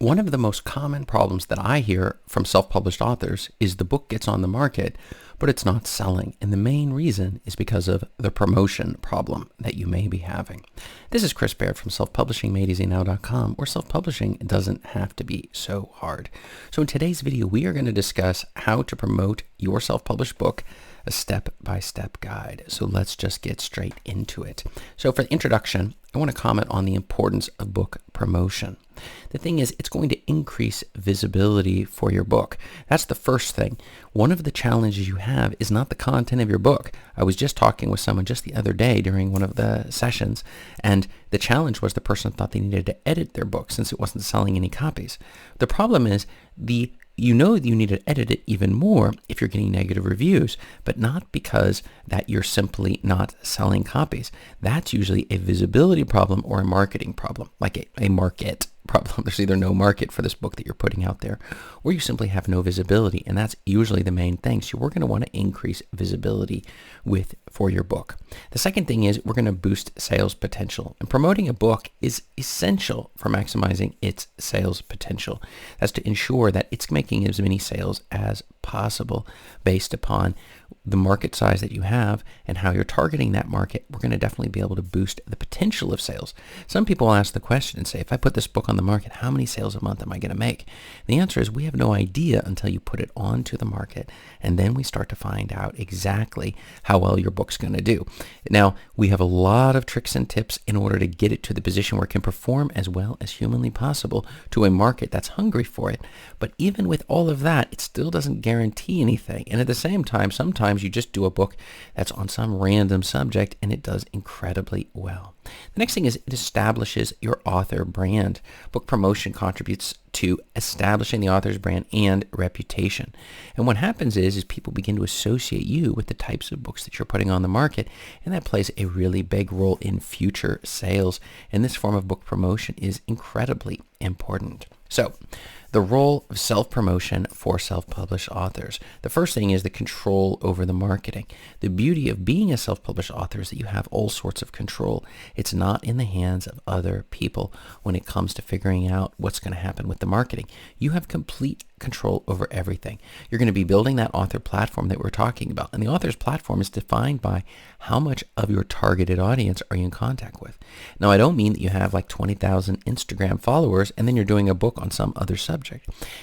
One of the most common problems that I hear from self-published authors is the book gets on the market, but it's not selling. And the main reason is because of the promotion problem that you may be having. This is Chris Baird from selfpublishingmadeeasynow.com, where self-publishing doesn't have to be so hard. So in today's video, we are going to discuss how to promote your self-published book, a step-by-step guide. So let's just get straight into it. So for the introduction, I want to comment on the importance of book promotion. The thing is, it's going to increase visibility for your book. That's the first thing. One of the challenges you have is not the content of your book. I was just talking with someone just the other day during one of the sessions, and the challenge was the person thought they needed to edit their book since it wasn't selling any copies. The problem is you know that you need to edit it even more if you're getting negative reviews, but not because that you're simply not selling copies. That's usually a visibility problem or a marketing problem, like a market problem. There's either no market for this book that you're putting out there, or you simply have no visibility, and that's usually the main thing. So we're going to want to increase visibility for your book. The second thing is we're going to boost sales potential, and promoting a book is essential for maximizing its sales potential. That's to ensure that it's making as many sales as possible based upon the market size that you have and how you're targeting that market. We're going to definitely be able to boost the potential of sales. Some people ask the question and say, if I put this book on the market, how many sales a month am I going to make? The answer is we have no idea until you put it onto the market, and then we start to find out exactly how well your book's going to do. Now, we have a lot of tricks and tips in order to get it to the position where it can perform as well as humanly possible to a market that's hungry for it. But even with all of that, it still doesn't guarantee anything. And at the same time, sometimes you just do a book that's on some random subject and it does incredibly well. The next thing is it establishes your author brand. Book promotion contributes to establishing the author's brand and reputation. And what happens is people begin to associate you with the types of books that you're putting on the market, and that plays a really big role in future sales. And this form of book promotion is incredibly important. So, the role of self-promotion for self-published authors. The first thing is the control over the marketing. The beauty of being a self-published author is that you have all sorts of control. It's not in the hands of other people when it comes to figuring out what's going to happen with the marketing. You have complete control over everything. You're going to be building that author platform that we're talking about. And the author's platform is defined by how much of your targeted audience are you in contact with. Now, I don't mean that you have like 20,000 Instagram followers and then you're doing a book on some other subject.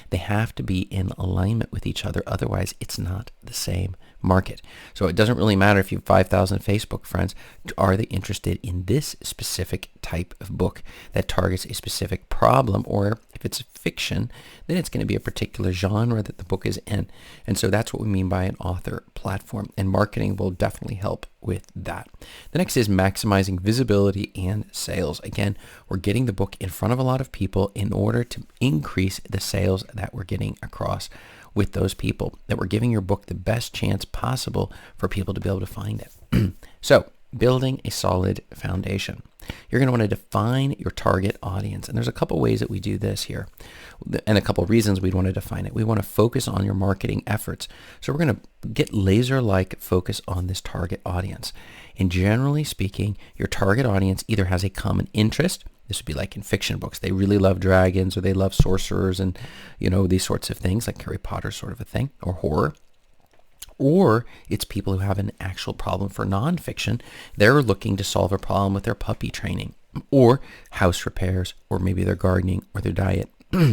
They have to be in alignment with each other. Otherwise, it's not the same market. So it doesn't really matter if you have 5,000 Facebook friends. Are they interested in this specific type of book that targets a specific problem? Or if it's fiction, then it's going to be a particular genre that the book is in. And so that's what we mean by an author platform. And marketing will definitely help with that. The next is maximizing visibility and sales. Again, we're getting the book in front of a lot of people in order to increase the sales that we're getting across with those people, that we're giving your book the best chance possible for people to be able to find it. So, building a solid foundation. You're going to want to define your target audience. And there's a couple ways that we do this here, and a couple reasons we'd want to define it. We want to focus on your marketing efforts. So we're going to get laser-like focus on this target audience. And generally speaking, your target audience either has a common interest. This would be like in fiction books. They really love dragons, or they love sorcerers and, these sorts of things, like Harry Potter sort of a thing, or horror. Or it's people who have an actual problem for nonfiction. They're looking to solve a problem with their puppy training, or house repairs, or maybe their gardening or their diet,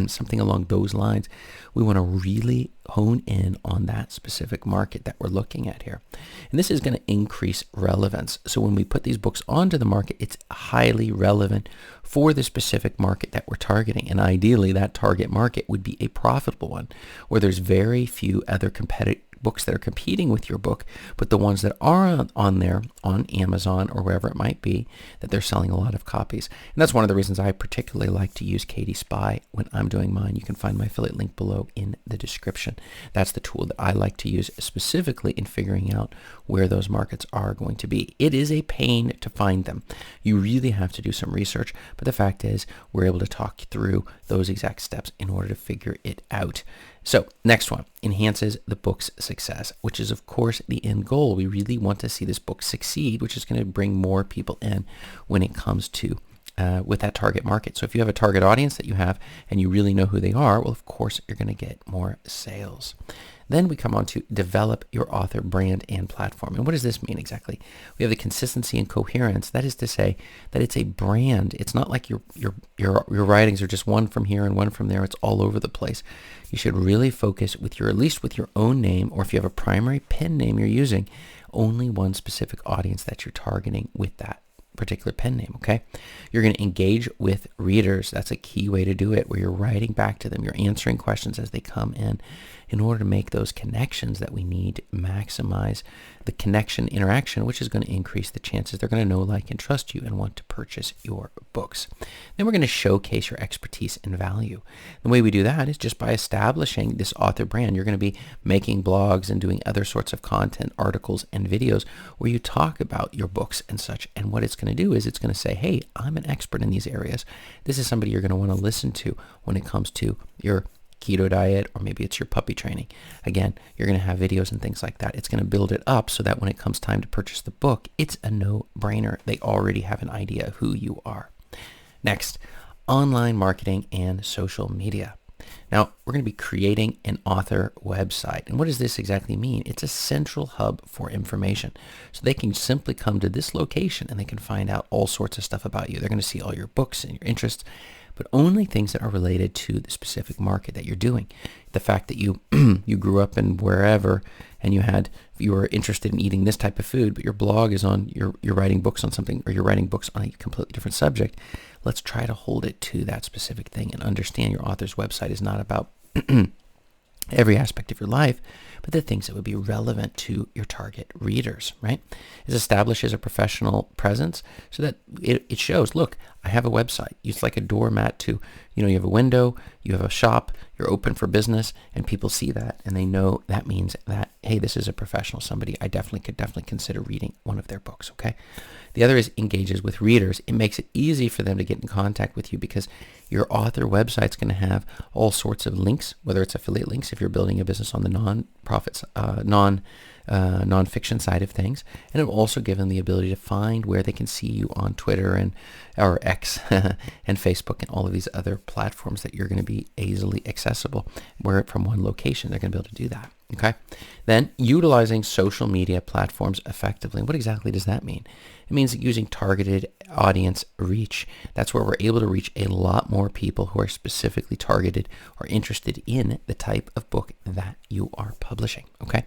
something along those lines. We want to really hone in on that specific market that we're looking at here. And this is going to increase relevance. So when we put these books onto the market, it's highly relevant for the specific market that we're targeting. And ideally, that target market would be a profitable one, where there's very few other books that are competing with your book, but the ones that are on there, on Amazon or wherever it might be, that they're selling a lot of copies. And that's one of the reasons I particularly like to use Katie Spy when I'm doing mine. You can find my affiliate link below in the description. That's the tool that I like to use specifically in figuring out where those markets are going to be. It is a pain to find them. You really have to do some research, but the fact is we're able to talk through those exact steps in order to figure it out. So next one, enhances the book's success, which is of course the end goal. We really want to see this book succeed, which is going to bring more people in when it comes to with that target market. So if you have a target audience that you have and you really know who they are, well, of course, you're going to get more sales. Then we come on to develop your author brand and platform. And what does this mean exactly? We have the consistency and coherence. That is to say that it's a brand. It's not like your writings are just one from here and one from there. It's all over the place. You should really focus with at least with your own name, or if you have a primary pen name you're using, only one specific audience that you're targeting with that particular pen name, okay? You're going to engage with readers. That's a key way to do it, where you're writing back to them. You're answering questions as they come in order to make those connections that we need to maximize the connection interaction, which is going to increase the chances they're going to know, like, and trust you and want to purchase your books. Then we're going to showcase your expertise and value. The way we do that is just by establishing this author brand. You're going to be making blogs and doing other sorts of content, articles, and videos where you talk about your books and such. And what it's going to do is it's going to say, hey, I'm an expert in these areas. This is somebody you're going to want to listen to when it comes to your keto diet, or maybe it's your puppy training. Again, you're going to have videos and things like that. It's going to build it up so that when it comes time to purchase the book, it's a no-brainer. They already have an idea of who you are. Next, online marketing and social media. Now, we're going to be creating an author website. And what does this exactly mean? It's a central hub for information. So they can simply come to this location and they can find out all sorts of stuff about you. They're going to see all your books and your interests, but only things that are related to the specific market that you're doing. The fact that you you grew up in wherever and you were interested in eating this type of food, but your blog is on, you're writing books on something, or you're writing books on a completely different subject. Let's try to hold it to that specific thing and understand your author's website is not about every aspect of your life, but the things that would be relevant to your target readers, right? It establishes a professional presence so that it shows, look, I have a website. It's like a doormat to, you have a window, you have a shop, you're open for business, and people see that and they know that means that, hey, this is a professional, somebody I could definitely consider reading one of their books, okay? The other is engages with readers. It makes it easy for them to get in contact with you because your author website's going to have all sorts of links, whether it's affiliate links if you're building a business on the nonfiction side of things, and it will also give them the ability to find where they can see you on Twitter or X and Facebook and all of these other platforms that you're going to be easily accessible, where from one location they're going to be able to do that. Okay. Then utilizing social media platforms effectively. What exactly does that mean? It means using targeted audience reach. That's where we're able to reach a lot more people who are specifically targeted or interested in the type of book that you are publishing. Okay.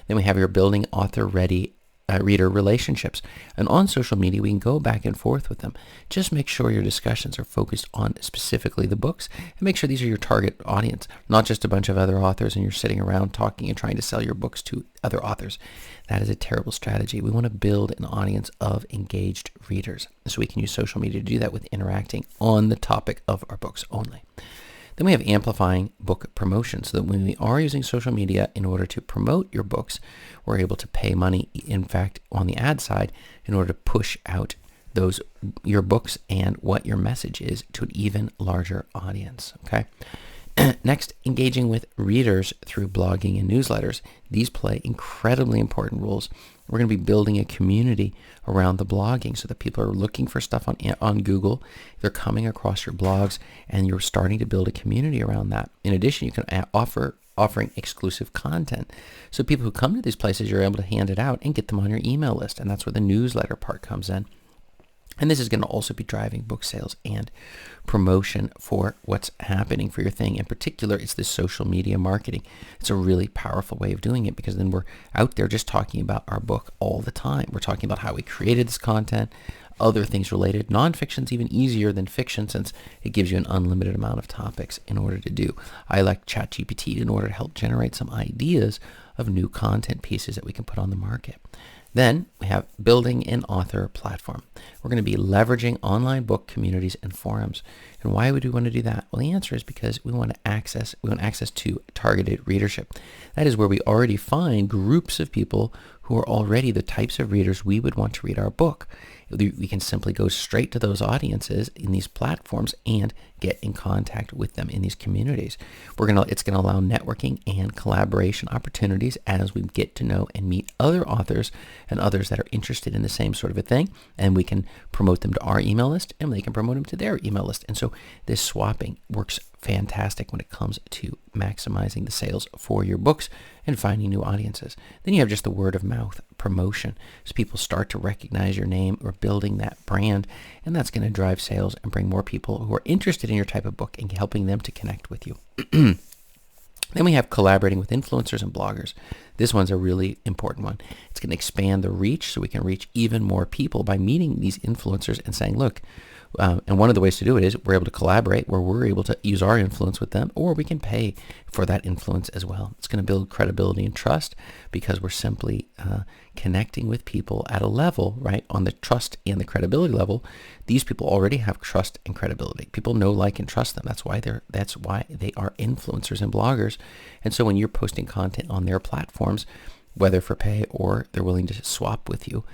Then we have your building author-ready reader relationships. And on social media, we can go back and forth with them. Just make sure your discussions are focused on specifically the books, and make sure these are your target audience, not just a bunch of other authors and you're sitting around talking and trying to sell your books to other authors. That is a terrible strategy. We want to build an audience of engaged readers. So we can use social media to do that with interacting on the topic of our books only. Then we have amplifying book promotion, so that when we are using social media in order to promote your books, we're able to pay money, in fact, on the ad side in order to push out your books and what your message is to an even larger audience, okay? Next, engaging with readers through blogging and newsletters. These play incredibly important roles. We're going to be building a community around the blogging so that people are looking for stuff on Google. They're coming across your blogs, and you're starting to build a community around that. In addition, you can offering exclusive content. So people who come to these places, you're able to hand it out and get them on your email list, and that's where the newsletter part comes in. And this is going to also be driving book sales and promotion for what's happening for your thing. In particular, it's this social media marketing. It's a really powerful way of doing it, because then we're out there just talking about our book all the time. We're talking about how we created this content, other things related. Nonfiction's even easier than fiction, since it gives you an unlimited amount of topics in order to do. I like ChatGPT in order to help generate some ideas of new content pieces that we can put on the market. Then we have building an author platform. We're going to be leveraging online book communities and forums. And why would we want to do that? Well, the answer is because we want access to targeted readership. That is where we already find groups of people who are already the types of readers we would want to read our book. we can simply go straight to those audiences in these platforms and get in contact with them in these communities. It's going to allow networking and collaboration opportunities as we get to know and meet other authors and others that are interested in the same sort of a thing, and we can promote them to our email list and they can promote them to their email list. And so this swapping works fantastic when it comes to maximizing the sales for your books and finding new audiences. Then you have just the word of mouth promotion. So people start to recognize your name or building that brand, and that's going to drive sales and bring more people who are interested in your type of book and helping them to connect with you. Then we have collaborating with influencers and bloggers. This one's a really important one. It's going to expand the reach so we can reach even more people by meeting these influencers and saying, look, and one of the ways to do it is we're able to collaborate where we're able to use our influence with them, or we can pay for that influence as well. It's going to build credibility and trust because we're simply connecting with people at a level, right, on the trust and the credibility level. These people already have trust and credibility. People know, like, and trust them. That's why they are influencers and bloggers. And so when you're posting content on their platforms, whether for pay or they're willing to swap with you,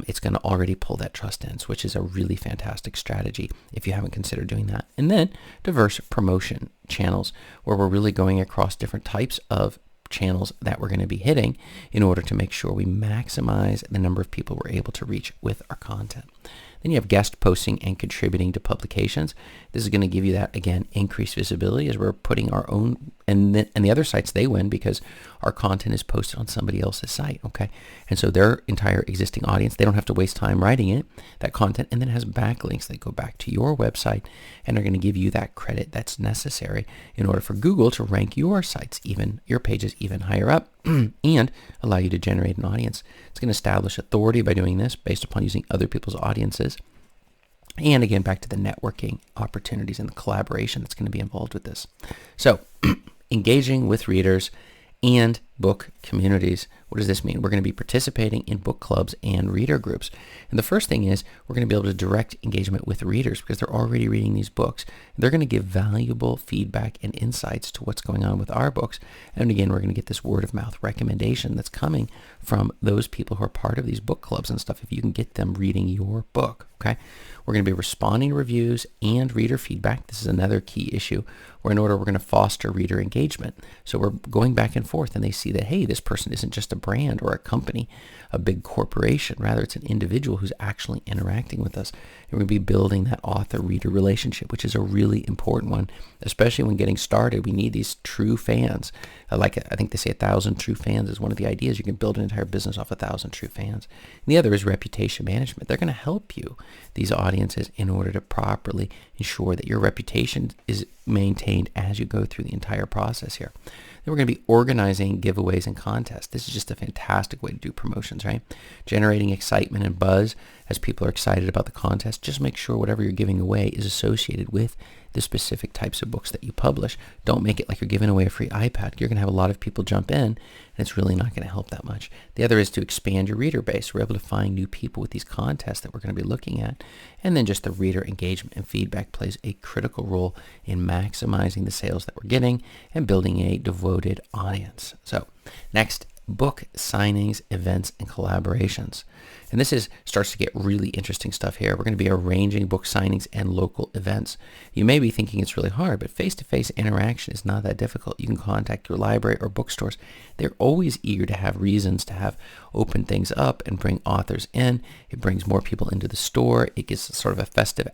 it's going to already pull that trust in, which is a really fantastic strategy if you haven't considered doing that. And then diverse promotion channels, where we're really going across different types of channels that we're going to be hitting in order to make sure we maximize the number of people we're able to reach with our content. Then you have guest posting and contributing to publications. This is going to give you that, again, increased visibility as we're putting our own, and the other sites, they win because our content is posted on somebody else's site, okay? And so their entire existing audience, they don't have to waste time writing it, that content, and then it has backlinks that go back to your website and are going to give you that credit that's necessary in order for Google to rank your sites, your pages even higher up and allow you to generate an audience. It's going to establish authority by doing this based upon using other people's audiences. And again, back to the networking opportunities and the collaboration that's going to be involved with this. So engaging with readers and book communities. What does this mean? We're going to be participating in book clubs and reader groups. And the first thing is we're going to be able to direct engagement with readers because they're already reading these books. They're going to give valuable feedback and insights to what's going on with our books. And again, we're going to get this word of mouth recommendation that's coming from those people who are part of these book clubs and stuff if you can get them reading your book, okay? We're going to be responding to reviews and reader feedback. This is another key issue where we're going to foster reader engagement. So we're going back and forth and they see that, hey, this person isn't just a brand or a company, a big corporation. Rather, it's an individual who's actually interacting with us. And we're going to be building that author-reader relationship, which is a really important one, especially when getting started. We need these true fans. I think they say 1,000 true fans is one of the ideas. You can build an entire business off 1,000 true fans. And the other is reputation management. They're going to help you, these audiences, in order to properly ensure that your reputation is maintained as you go through the entire process here. Then we're going to be organizing giveaways and contests. This is just a fantastic way to do promotions, right? Generating excitement and buzz as people are excited about the contest. Just make sure whatever you're giving away is associated with the specific types of books that you publish. Don't make it like you're giving away a free iPad. You're going to have a lot of people jump in, and it's really not going to help that much. The other is to expand your reader base. We're able to find new people with these contests that we're going to be looking at. And then just the reader engagement and feedback plays a critical role in maximizing the sales that we're getting and building a devoted audience. So next, book signings, events, and collaborations. And this starts to get really interesting stuff here. We're going to be arranging book signings and local events. You may be thinking it's really hard, but face-to-face interaction is not that difficult. You can contact your library or bookstores. They're always eager to have reasons to have open things up and bring authors in. It brings more people into the store. It gives sort of a festive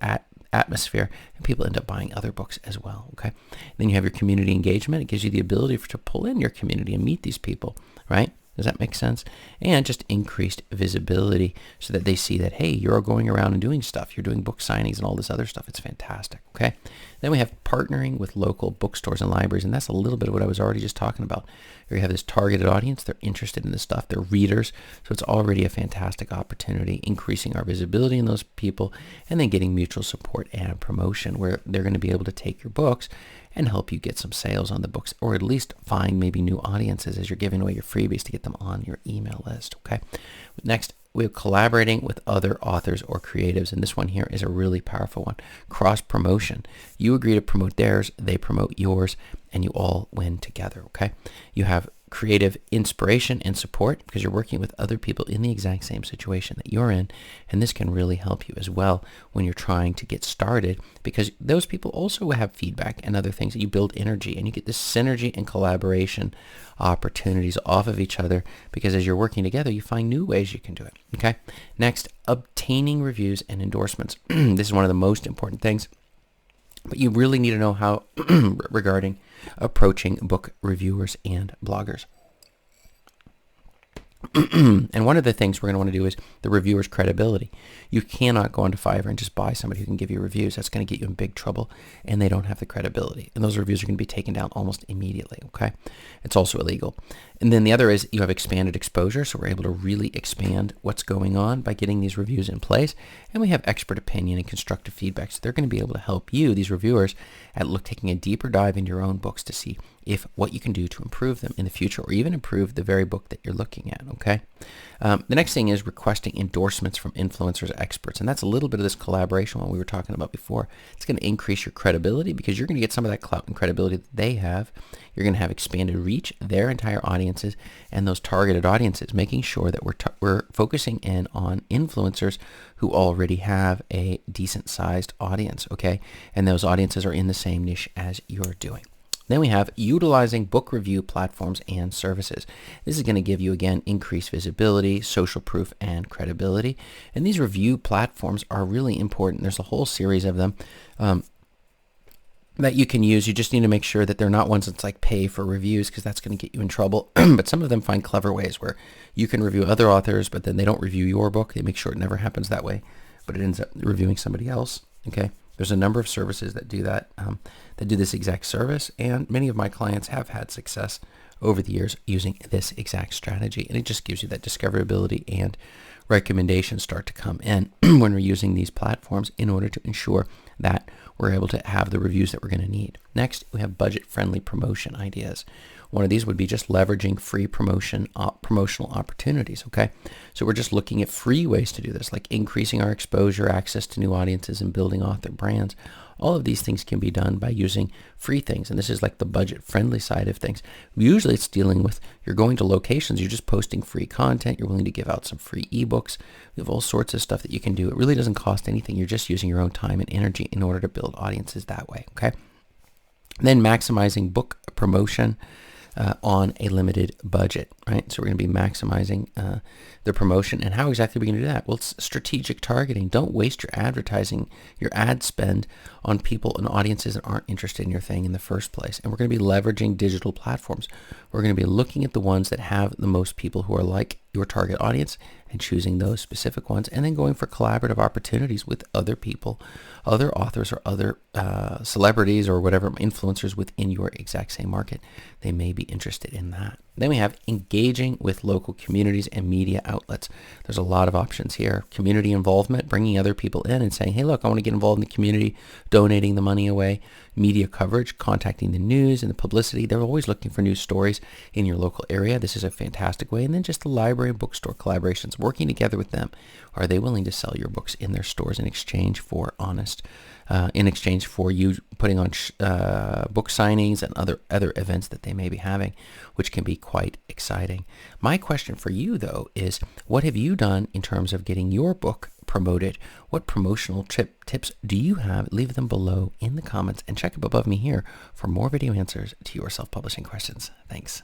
atmosphere, and people end up buying other books as well, okay? Then you have your community engagement. It gives you the ability to pull in your community and meet these people, right? Does that make sense? And just increased visibility so that they see that, hey, you're going around and doing stuff. You're doing book signings and all this other stuff. It's fantastic, okay? Then we have partnering with local bookstores and libraries, and that's a little bit of what I was already just talking about. You have this targeted audience. They're interested in this stuff. They're readers, so it's already a fantastic opportunity, increasing our visibility in those people, and then getting mutual support and promotion where they're going to be able to take your books and help you get some sales on the books, or at least find maybe new audiences as you're giving away your freebies to get them on your email list, okay? Next, we're collaborating with other authors or creatives, and this one here is a really powerful one. Cross-promotion. You agree to promote theirs, they promote yours, and you all win together, okay? You have creative inspiration and support because you're working with other people in the exact same situation that you're in. And this can really help you as well when you're trying to get started, because those people also have feedback and other things that you build energy, and you get this synergy and collaboration opportunities off of each other, because as you're working together, you find new ways you can do it. Okay. Next, obtaining reviews and endorsements. This is one of the most important things, but you really need to know how regarding approaching book reviewers and bloggers. And one of the things we're going to want to do is the reviewer's credibility. You cannot go onto Fiverr and just buy somebody who can give you reviews. That's going to get you in big trouble, and they don't have the credibility. And those reviews are going to be taken down almost immediately, okay? It's also illegal. And then the other is you have expanded exposure, so we're able to really expand what's going on by getting these reviews in place. And we have expert opinion and constructive feedback, so they're going to be able to help you, these reviewers, at taking a deeper dive into your own books to see if what you can do to improve them in the future, or even improve the very book that you're looking at, okay? The next thing is requesting endorsements from influencers, experts, and that's a little bit of this collaboration one we were talking about before. It's going to increase your credibility because you're going to get some of that clout and credibility that they have. You're going to have expanded reach, their entire audiences, and those targeted audiences, making sure that we're focusing in on influencers who already have a decent-sized audience, okay? And those audiences are in the same niche as you're doing. Then we have utilizing book review platforms and services. This is going to give you, again, increased visibility, social proof, and credibility. And these review platforms are really important. There's a whole series of them that you can use. You just need to make sure that they're not ones that's like pay for reviews, because that's going to get you in trouble. But some of them find clever ways where you can review other authors, but then they don't review your book. They make sure it never happens that way, but it ends up reviewing somebody else, okay? There's a number of services that do that, that do this exact service, and many of my clients have had success over the years using this exact strategy, and it just gives you that discoverability, and recommendations start to come in when we're using these platforms in order to ensure that we're able to have the reviews that we're going to need. Next, we have budget-friendly promotion ideas. One of these would be just leveraging free promotional opportunities, okay? So we're just looking at free ways to do this, like increasing our exposure, access to new audiences, and building author brands. All of these things can be done by using free things, and this is like the budget-friendly side of things. Usually it's dealing with, you're going to locations, you're just posting free content, you're willing to give out some free ebooks. We have all sorts of stuff that you can do. It really doesn't cost anything. You're just using your own time and energy in order to build audiences that way, okay? Then maximizing book promotion on a limited budget, right? So we're going to be maximizing the promotion. And how exactly are we going to do that? Well, it's strategic targeting. Don't waste your advertising, your ad spend on people and audiences that aren't interested in your thing in the first place. And we're going to be leveraging digital platforms. We're going to be looking at the ones that have the most people who are like your target audience and choosing those specific ones, and then going for collaborative opportunities with other people, other authors, or other celebrities, or whatever influencers within your exact same market. They may be interested in that. Then we have engaging with local communities and media outlets. There's a lot of options here. Community involvement, bringing other people in and saying, hey, look, I want to get involved in the community, donating the money away. Media coverage, contacting the news and the publicity. They're always looking for news stories in your local area. This is a fantastic way. And then just the library and bookstore collaborations, working together with them. Are they willing to sell your books in their stores in exchange for in exchange for you putting on book signings and other events that they may be having, which can be quite exciting. My question for you, though, is what have you done in terms of getting your book promoted? What promotional tips do you have? Leave them below in the comments, and check up above me here for more video answers to your self-publishing questions. Thanks.